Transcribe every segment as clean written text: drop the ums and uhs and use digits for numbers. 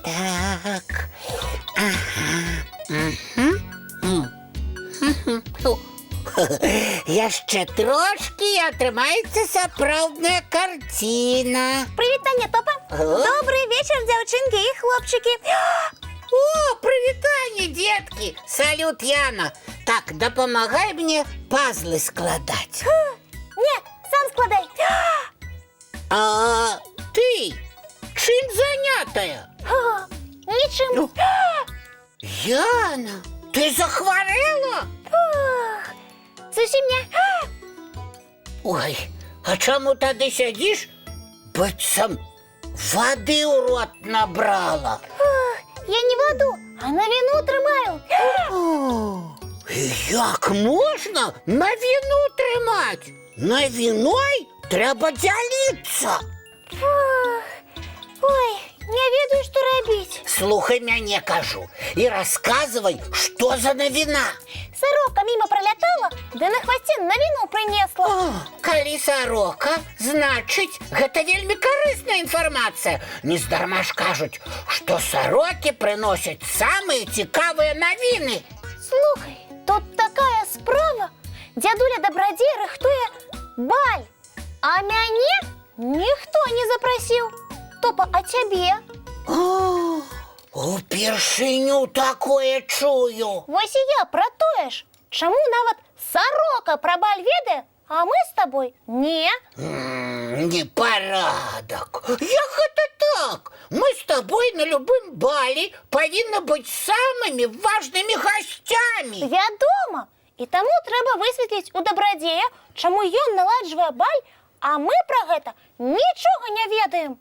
Так. Яшчэ трошки і атрымаецца сапраўдная карціна. Прывітанне, папа. Добрый вечер, дзяўчынкі і хлопчыкі. О, прывітанне, дзеткі. Салют, Яна. Так, дапамагай мне пазлы складаць. Не, сам складай. А ты чым занятая? Нічым. Яна, ты захварэла? Зусім не. Ой, а чаму тады сядзіш? Быццам вады ў рот набрала. Я не ваду, а навіну трымаю. Як можна навіну трымаць? Навіной трэба дзяліцца. Ой, не ведаю, што рабіць. Слухай мяне, кажу, і расказвай, што за навіна. Сорока міма пролятала, да на хвасце навіну прынесла. Калі сорока, значыць, гэта вельмі карысная інфармацыя. Нездарма ж кажуць, што сорокі прыносяць самыя цікавыя навіны. Слухай, тут такая справа. Дзядуля Дабрадзей рыхтуе баль, а мяне ніхто не запрасіў. Топа, а цябе? Упершыню такое чую. Вось і я пра тое ж. Чаму нават сорока пра баль ведае, а мы з табой не? Непарадак. Як гэта так? Мы з табой на любым балі павінны быць самымі важнымі гасцямі. Вядома. І таму трэба высветліць у Дабрадзея, чаму ён наладжвае баль, а мы пра гэта нічога не ведаем.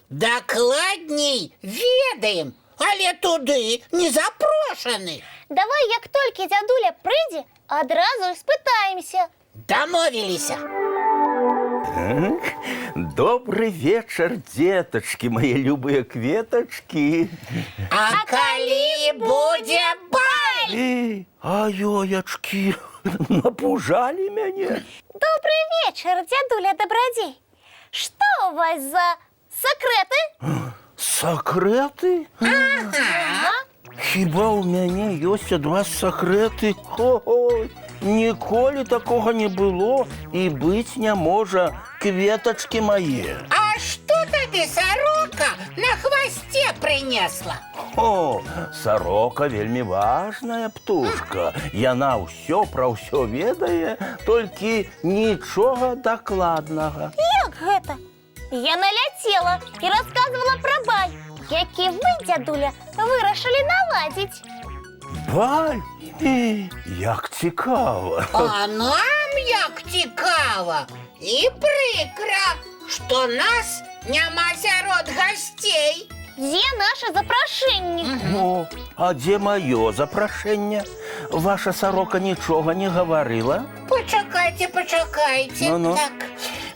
Дакладней ведаем, але туды не запрошаны. Давай, як толькі дзядуля прыйдзе, адразу і спытаемся. Дамовіліся. Добрый вечер, деточки, мои любые кветочки. А калі будзе баль? Ай-ёячки, напужали мяне. Добрый вечер, дзядуля Дабрадзей. Што у вас за сакрэты? Сакрэты? Хіба ў мяне ёсць ад вас сакрэты? Ой, ніколі такога не было і быць не можа, кветачкі мае. А што тады сорока на хвасце прынесла? О, сорока вельмі важная птушка. Яна ўсё пра ўсё ведае, толькі нічога дакладнага. Як гэта? Я наляцела і расказвала пра баль, які вы, дзядуля, вырашылі наладзіць. Баль? Як цікава. А нам як цікава. І прыкра, што нас няма сярод гасцей. Дзе наша запрашэнне? О, а дзе маё запрашэнне? Ваша сорока нічога не гаварыла? Пачакайце. Ну-ну. Так,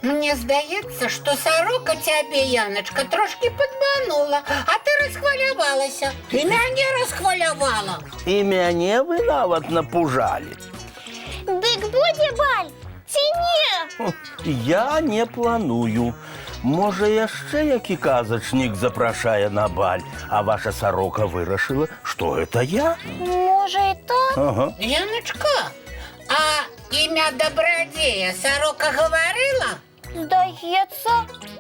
мне здаецца, што сорока цябе, Яночка, трошки падманула, а ты расхвалявалася. І мяне расхвалявала. І мяне вы нават напужалі. Дык будзе баль ці не? Я не планую. Можа, яшчэ які казачнік запрашае на баль, а ваша сорока вырашыла, што гэта я? Можа і так? Ага. Яночка, а імя Дабрадзея сорока гаварыла?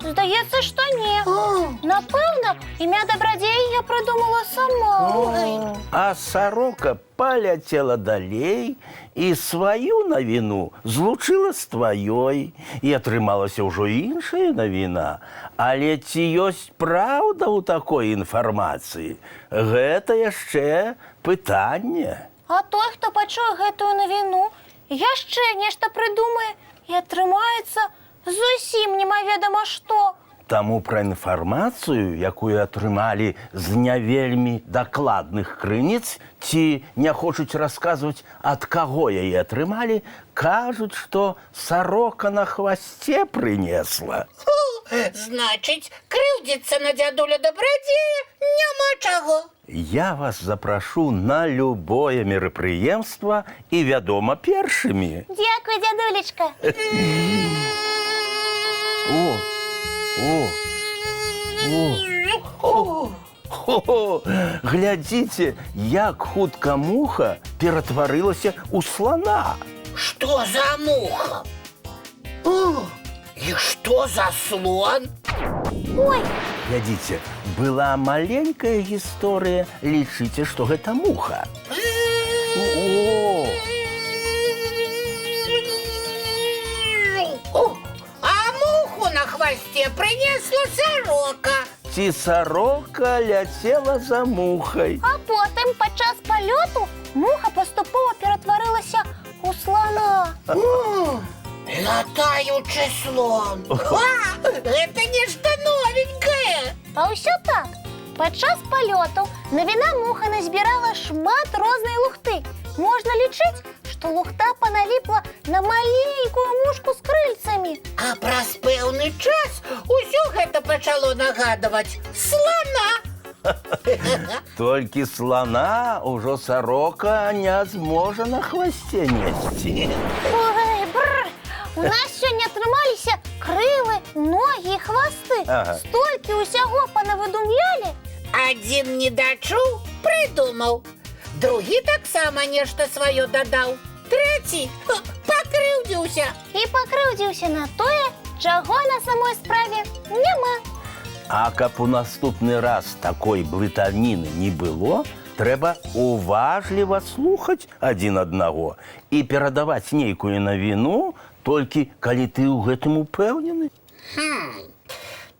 Здаецца, што не. Напэўна, імя Дабрадзея я прыдумала сама. А сорока паляцела далей і сваю навіну злучыла з тваёй. І атрымалася ўжо іншая навіна. Але ці ёсць праўда ў такой інфармацыі? Гэта яшчэ пытанне. А той, хто пачуе гэтую навіну, яшчэ нешта прыдумае і атрымаецца зусім немаведама што. Таму пра інфармацыю, якую атрымалі з не вельмі дакладных крыніц, ці не хочуць расказваць, ад каго яе атрымалі, кажуць, што сарока на хвасце прынесла. Значыць, крыўдзіцца на дзядуля дабрадзея няма чаго. Я вас запрашу на любое мерапрыемства і, вядома, першымі. Дякую, дзядулечка. О, глядзіце, як хутка муха ператварылася ў слана. Што за муха? О, і што за слон? Ой, Глядзіце, была маленькая гісторыя, лічыце, што гэта муха. А муху на хвасце прынесла сарока. Ці сарока ляцела за мухай. а потым падчас палёту муха паступова ператварылася ў слана. Лятаючы слон. Гэта нешта новенькае. А ўсё так. Падчас палёту навіна муха назбірала шмат рознай лухты. Можна лічыць, што лухта паналіпла на маленькую мушку з крыльцамі. А праз пэўны час усё гэта пачало нагадваць слана. Толькі слана ўжо сарока не зможа на хвасце несці. Ой, бррр! У нас сёння атрымаліся крылы, ногі і хвасты. Ага. Столькі ўсяго панавыдумлялі. Адзін недачуў, прыдумаў. Другі таксама нешта сваё дадаў. Трэці пакрыўдзіўся. І пакрыўдзіўся на тое, чаго на самой справе няма. А каб у наступны раз такой блытаніны не было, трэба уважліва слухаць адзін аднаго і перадаваць нейкую навіну, толькі калі ты ў гэтым упэўнены.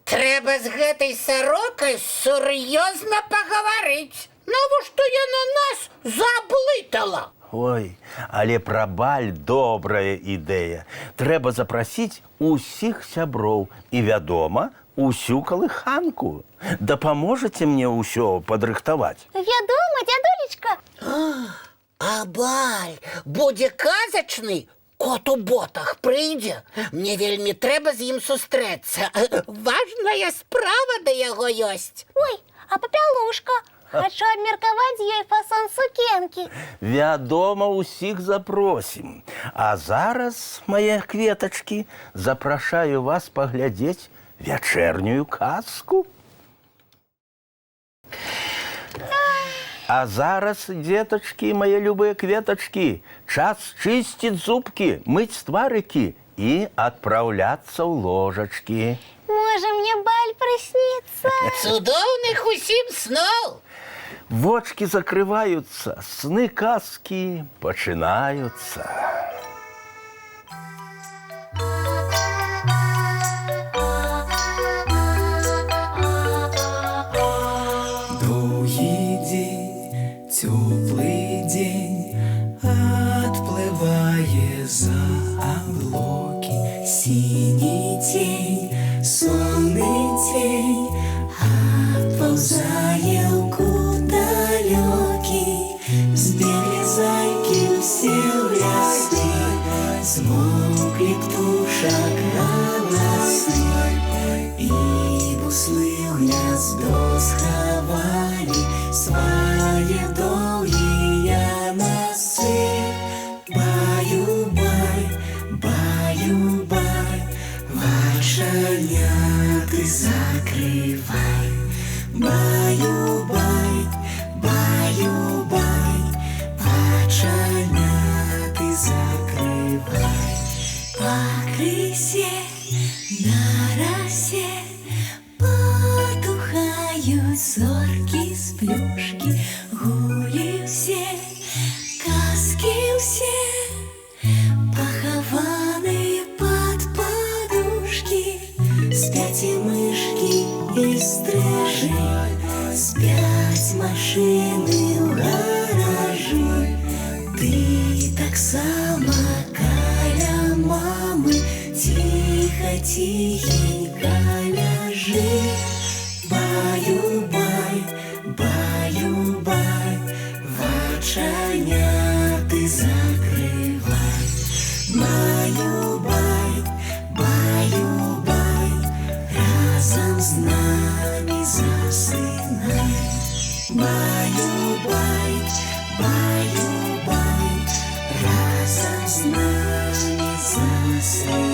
Трэба з гэтай сарокай сур'ёзна пагаварыць. Навошта яна нас заблытала? Ой, але пра баль добрая ідэя. Трэба запрасіць усіх сяброў і, вядома, усю калыханку. Дапаможаце мне ўсё падрыхтаваць? Вядома, дзядулечка. А баль будзе казачны? Кот у ботах прыйдзе. Мне вельмі трэба з ім сустрэцца. Важная справа да яго ёсць. Ой, а папялушка? Хачу абмеркаваць з ёй фасон сукенкі. Вядома, усіх запросім. А зараз, мае кветачкі, запрашаю вас паглядзець вячэрнюю казку. А зараз, дзетачкі, мае любыя кветачкі, час чысціць зубкі, мыць тварыкі і адпраўляцца ў ложачкі. Можа, мне баль прысніцца? Цудоўных усім сноў! Вочкі закрываюцца, сны казкі пачынаюцца. Теплый день отплывая за облаки, синий тень, сонный тень отползая в далекий, сбегли зайки все в леске, смолкли птушек голосы, и буслы в гнездо сховали свои долгие носы. Баю-бай, баю-бай, волшебняты закрывай. Баю-бай, баю-бай, волшебняты закрывай. По крысе на росе потухают зорки с плюшки, гули все, каски все, похованные под подушки. Спят и мышки, и стрижи, спят машины в гаражи. Ты так само, каля мамы, тихо-тихенько ляжи. стрижи. Баю-бай, баю-бай, вачаняти закривай. Баю-бай, баю-бай, разом з нами засинай. Баю-бай, баю-бай, разом з нами засинай.